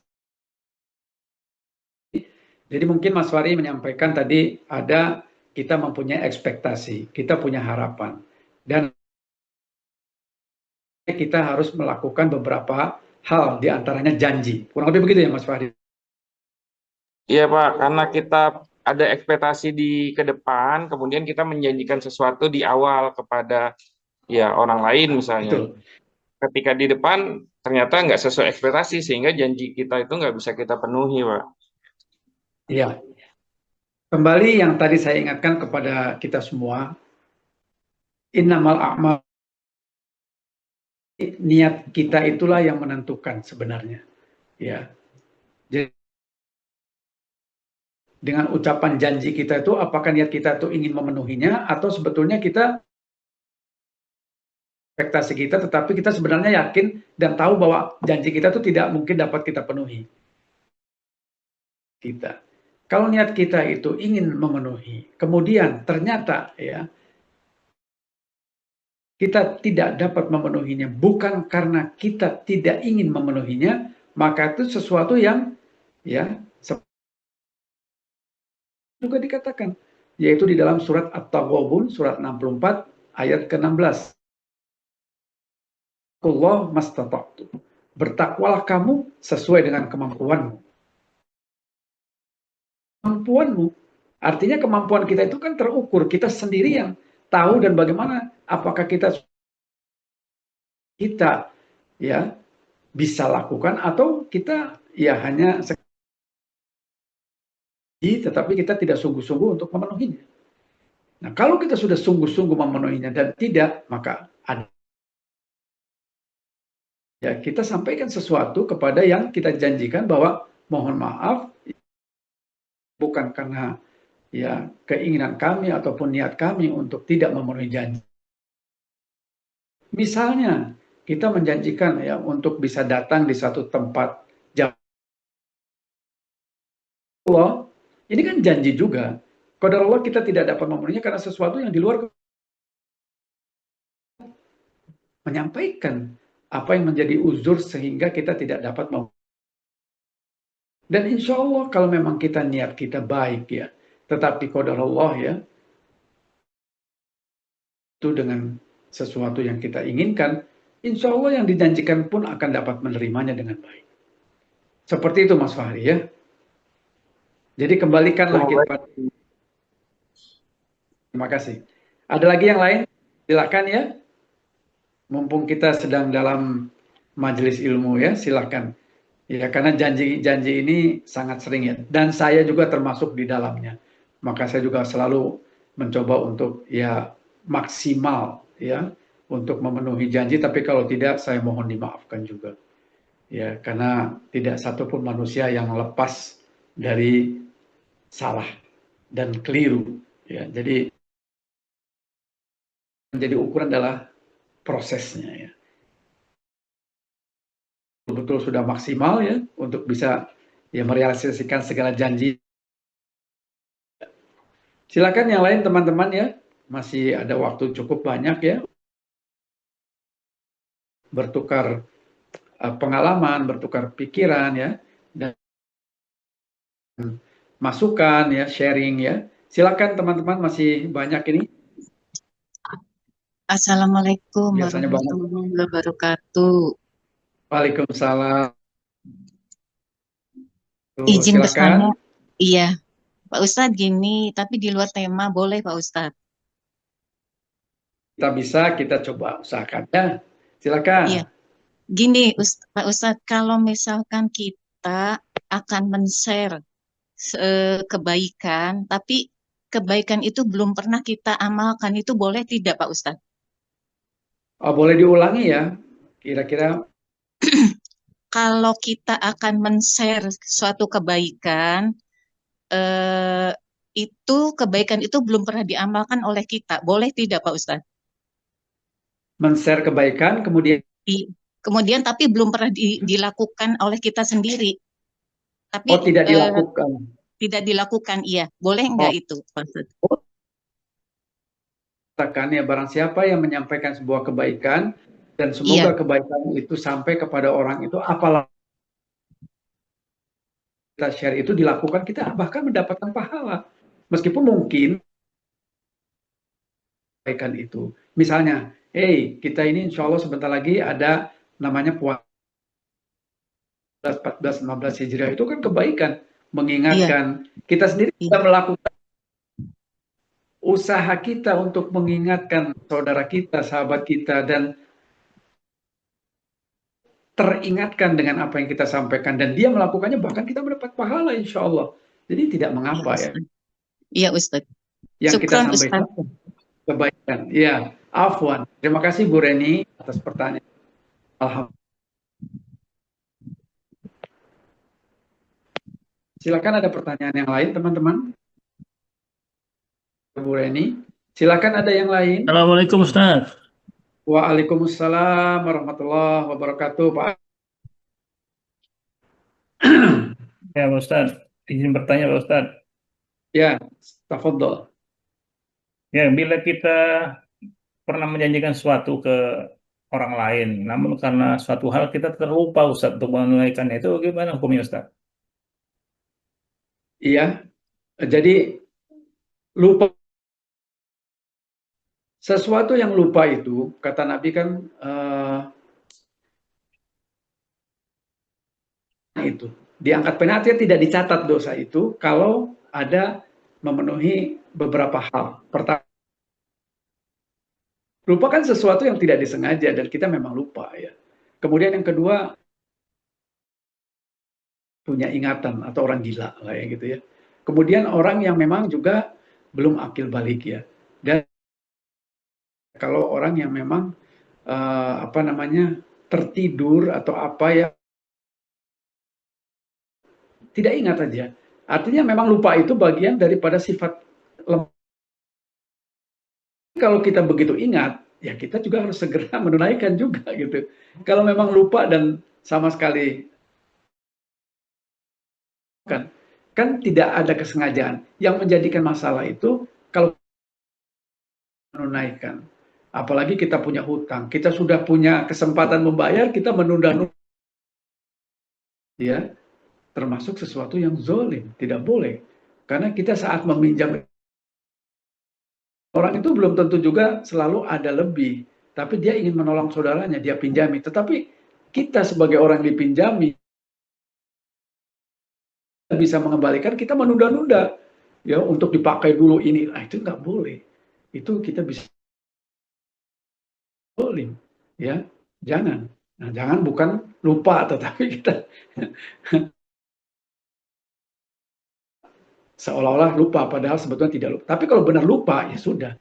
Jadi mungkin Mas Fari menyampaikan tadi ada kita mempunyai ekspektasi, kita punya harapan, dan kita harus melakukan beberapa hal, diantaranya janji. Kurang lebih begitu ya Mas Fari? Iya Pak, karena kita ada ekspektasi di ke depan, kemudian kita menjanjikan sesuatu di awal kepada ya orang lain misalnya. Betul. Ketika di depan ternyata nggak sesuai ekspektasi sehingga janji kita itu nggak bisa kita penuhi Pak. Iya. Kembali yang tadi saya ingatkan kepada kita semua, innamal a'mal, niat kita itulah yang menentukan sebenarnya. Ya. Jadi dengan ucapan janji kita itu, apakah niat kita itu ingin memenuhinya atau sebetulnya kita ekspektasi kita, tetapi kita sebenarnya yakin dan tahu bahwa janji kita itu tidak mungkin dapat kita penuhi. Kalau niat kita itu ingin memenuhi, kemudian ternyata ya kita tidak dapat memenuhinya, bukan karena kita tidak ingin memenuhinya, maka itu sesuatu yang ya juga dikatakan, yaitu di dalam surat At-Taghabun, surat 64 ayat ke-16. Allah mastata'tu. Bertakwalah kamu sesuai dengan kemampuanmu. Kemampuanmu. Artinya kemampuan kita itu kan terukur. Kita sendiri yang tahu dan bagaimana apakah kita ya bisa lakukan atau kita ya hanya tetapi kita tidak sungguh-sungguh untuk memenuhinya. Nah, kalau kita sudah sungguh-sungguh memenuhinya dan tidak, maka ada. Ya, kita sampaikan sesuatu kepada yang kita janjikan bahwa mohon maaf, bukan karena ya keinginan kami ataupun niat kami untuk tidak memenuhi janji. Misalnya, kita menjanjikan ya untuk bisa datang di satu tempat jam Allah, ini kan janji juga. Qadar Allah kita tidak dapat memenuhinya karena sesuatu yang di luar menyampaikan apa yang menjadi uzur sehingga kita tidak dapat memenuhi. Dan insya Allah kalau memang kita niat kita baik ya, tetapi qadar Allah ya, itu dengan sesuatu yang kita inginkan, insya Allah yang dijanjikan pun akan dapat menerimanya dengan baik. Seperti itu Mas Fahri ya. Jadi kembalikanlah kita. Terima kasih. Ada lagi yang lain? Silakan ya. Mumpung kita sedang dalam majelis ilmu ya, silakan. Ya, karena janji-janji ini sangat sering ya. Dan saya juga termasuk di dalamnya. Maka saya juga selalu mencoba untuk ya maksimal ya untuk memenuhi janji. Tapi kalau tidak, saya mohon dimaafkan juga. Ya, karena tidak satupun manusia yang lepas dari salah dan keliru. Ya, jadi menjadi ukuran adalah prosesnya ya. Betul sudah maksimal ya untuk bisa ya merealisasikan segala janji. Silakan yang lain teman-teman ya, masih ada waktu cukup banyak ya. Bertukar pengalaman, bertukar pikiran ya, dan masukan ya, sharing ya. Silakan teman-teman, masih banyak ini. Assalamualaikum Biasanya banget. warahmatullahi wabarakatuh. Waalaikumsalam. Izin bertanya, Silakan. iya, Pak Ustadz gini, tapi di luar tema boleh Pak Ustadz? Kita bisa, kita coba usahakan. Ya, Iya, silakan. gini Pak Ustadz, kalau misalkan kita akan men-share kebaikan, tapi kebaikan itu belum pernah kita amalkan, itu boleh tidak Pak Ustadz? Oh, boleh diulangi ya, kira-kira. Kalau kita akan men-share suatu kebaikan, eh, itu kebaikan itu belum pernah diamalkan oleh kita, boleh tidak Pak Ustadz? Men-share kebaikan, kemudian Kemudian tapi belum pernah dilakukan oleh kita sendiri. Tapi tidak dilakukan. tidak dilakukan, iya. Boleh Oh, enggak itu, Pak Ustadz? katakan ya, barang siapa yang menyampaikan sebuah kebaikan dan Iya, semoga kebaikan itu sampai kepada orang itu, apalagi kita share itu dilakukan, kita bahkan mendapatkan pahala. Meskipun mungkin kebaikan itu. Misalnya, hey, kita ini insya Allah sebentar lagi ada namanya puasa 14, 15 Hijriah, itu kan kebaikan. iya, Mengingatkan. Kita sendiri bisa iya, melakukan usaha kita untuk mengingatkan saudara kita, sahabat kita, dan teringatkan dengan apa yang kita sampaikan. Dan dia melakukannya, bahkan kita mendapat pahala insya Allah. Jadi tidak iya, mengapa ya. Ustadz. Iya, Ustadz. Yang kita Syukran, sampaikan Ustadz. kebaikan. Ya, afwan. Terima kasih Bu Reni atas pertanyaan. Alhamdulillah. Silakan ada pertanyaan yang lain, teman-teman. Bu Reni, silakan ada yang lain. Assalamualaikum Ustaz. Waalaikumsalam warahmatullahi wabarakatuh, Pak. Ya Pak Ustaz, izin bertanya Pak Ustaz. Ya, tafadhol. Ya, bila kita pernah menjanjikan sesuatu ke orang lain, namun karena suatu hal kita terlupa Ustaz untuk menunaikannya, itu gimana hukumnya Ustaz? Iya, jadi lupa, sesuatu yang lupa itu, kata Nabi kan, itu diangkat penalti, tidak dicatat dosa itu kalau ada memenuhi beberapa hal. Pertama, lupa kan sesuatu yang tidak disengaja dan kita memang lupa ya. Kemudian yang kedua, punya ingatan atau orang gila lah ya gitu ya. Kemudian orang yang memang juga belum akil balik ya. Dan kalau orang yang memang apa namanya, tertidur atau apa ya, tidak ingat aja. Artinya memang lupa itu bagian daripada sifat lemah. Kalau kita begitu ingat, ya kita juga harus segera menunaikan juga gitu. Kalau memang lupa dan sama sekali kan tidak ada kesengajaan. Yang menjadikan masalah itu kalau menunaikan. Apalagi kita punya hutang, kita sudah punya kesempatan membayar, kita menunda-nunda, ya, termasuk sesuatu yang zolim, tidak boleh. Karena kita saat meminjam, orang itu belum tentu juga selalu ada lebih, tapi dia ingin menolong saudaranya, dia pinjami. Tetapi kita sebagai orang dipinjami bisa mengembalikan, kita menunda-nunda, ya, untuk dipakai dulu ini, itu nggak boleh. Itu kita bisa zolim, ya, jangan. Nah, jangan bukan lupa, tetapi kita seolah-olah lupa, padahal sebetulnya tidak lupa. Tapi kalau benar lupa, ya sudah.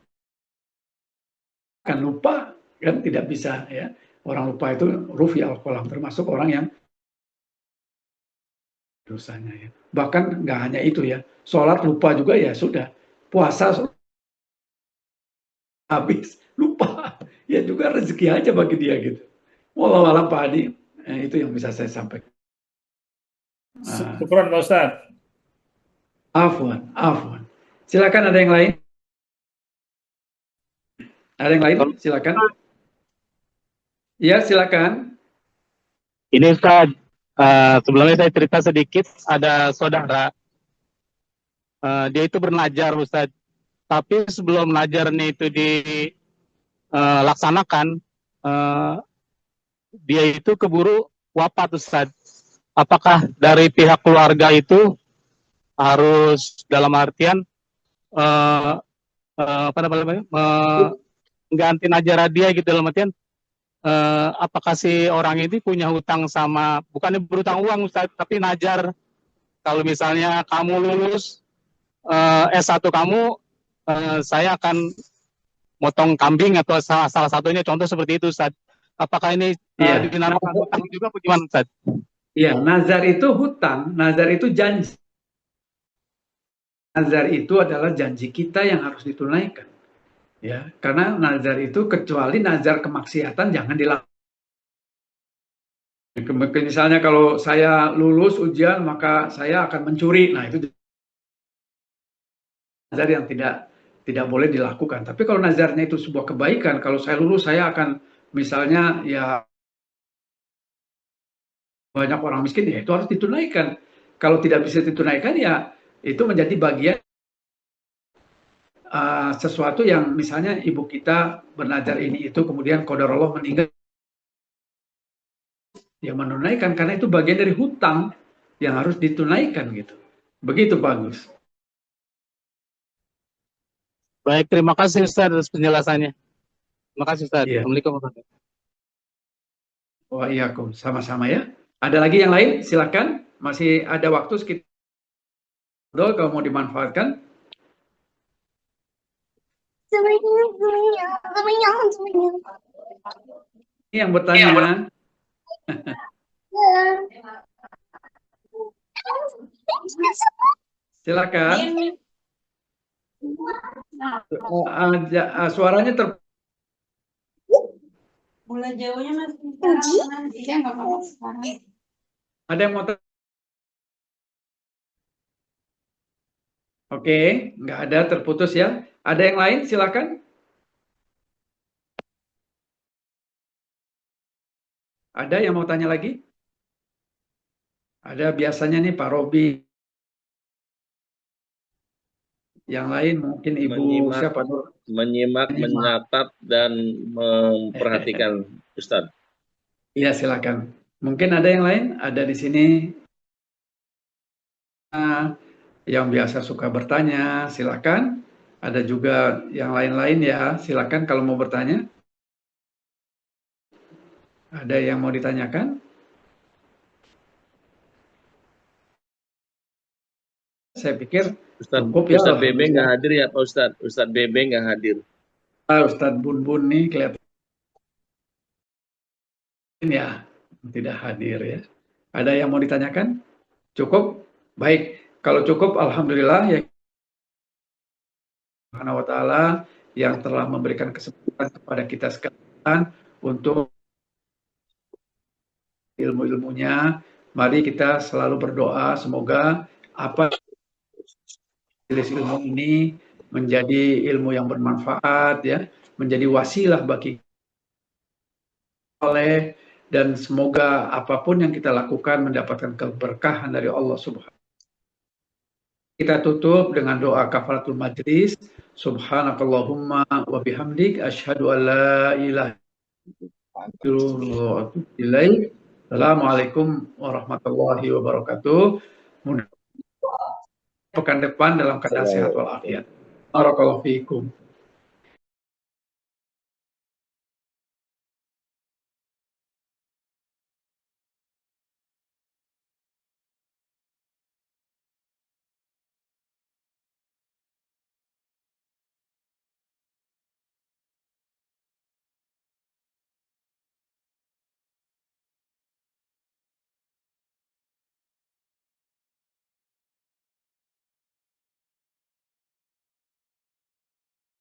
Kan lupa, kan tidak bisa ya. Orang lupa itu rufi al-qalam, termasuk orang yang dosanya ya. Bahkan nggak hanya itu ya, sholat lupa juga ya sudah. Puasa habis, lupa. Ya juga rezeki aja bagi dia gitu. Wallahu alam Pak Adi, itu yang bisa saya sampaikan. Syukran Pak Ustaz. Afwan, afwan. Silakan ada yang lain. Ada yang lain? Silakan. Ya, silakan. Ini Ustaz, sebelumnya saya cerita sedikit, ada saudara, dia itu bernajar Ustaz, tapi sebelum najarnya itu di laksanakan, dia itu keburu wafat, Ustaz. Apakah dari pihak keluarga itu harus dalam artian apa namanya, mengganti najara dia gitu, dalam artian apakah si orang ini punya hutang sama, bukannya berhutang uang Ustaz, tapi najar. Kalau misalnya kamu lulus S1 kamu, saya akan motong kambing atau salah satunya, contoh seperti itu Ustaz. Apakah ini dinamakan hutang juga atau gimana Ustaz? Iya, nazar itu hutang, nazar itu janji. Nazar itu adalah janji kita yang harus ditunaikan. Ya, karena nazar itu kecuali nazar kemaksiatan jangan dilakukan. Misalnya kalau saya lulus ujian maka saya akan mencuri. Nah, itu nazar yang tidak boleh dilakukan. Tapi kalau nazarnya itu sebuah kebaikan, kalau saya lulus saya akan misalnya ya banyak orang miskin, ya itu harus ditunaikan. Kalau tidak bisa ditunaikan ya itu menjadi bagian sesuatu yang misalnya ibu kita bernazar ini itu kemudian qadarullah meninggal, ya menunaikan karena itu bagian dari hutang yang harus ditunaikan gitu. Begitu bagus. Baik, terima kasih Ustaz atas penjelasannya. Terima kasih Ustaz. Iya. Assalamualaikum warahmatullahi wabarakatuh. Waalaikumsalam, sama-sama ya. Ada lagi yang lain? Silakan. Masih ada waktu sekitar kalau mau dimanfaatkan. Ini yang bertanya. Silakan. Suaranya Mulai jauhnya masih nanti ya nggak apa-apa sekarang. Ada yang mau Oke, nggak ada, terputus ya. Ada yang lain? Silakan. Ada yang mau tanya lagi? Ada biasanya nih Pak Robi. Yang lain mungkin Ibu siapa? Menyimak, mencatat, dan memperhatikan Ustadz. Iya, silakan. Mungkin ada yang lain? Ada di sini yang biasa suka bertanya, silakan. Ada juga yang lain-lain ya, silakan kalau mau bertanya. Ada yang mau ditanyakan? Saya pikir cukup ya. Ustadz Bebe nggak hadir ya Pak Ustadz? Ustadz Bebe nggak hadir. Ustadz Bun nih kelihatan ya tidak hadir ya. Ada yang mau ditanyakan? Cukup? Baik. Kalau cukup, alhamdulillah ya. Subhanahu wa ta'ala yang telah memberikan kesempatan kepada kita sekalian untuk ilmu-ilmunya. Mari kita selalu berdoa semoga apa ilmu ini menjadi ilmu yang bermanfaat ya, menjadi wasilah bagi oleh, dan semoga apapun yang kita lakukan mendapatkan keberkahan dari Allah Subhanahu. Kita tutup dengan doa kafaratul majlis. Subhanakallahumma wa bihamdik asyhadu an la ilaha illa anta. Assalamualaikum warahmatullahi wabarakatuh. Pekan depan dalam keadaan sehat walafiat. Barakallahu fiikum.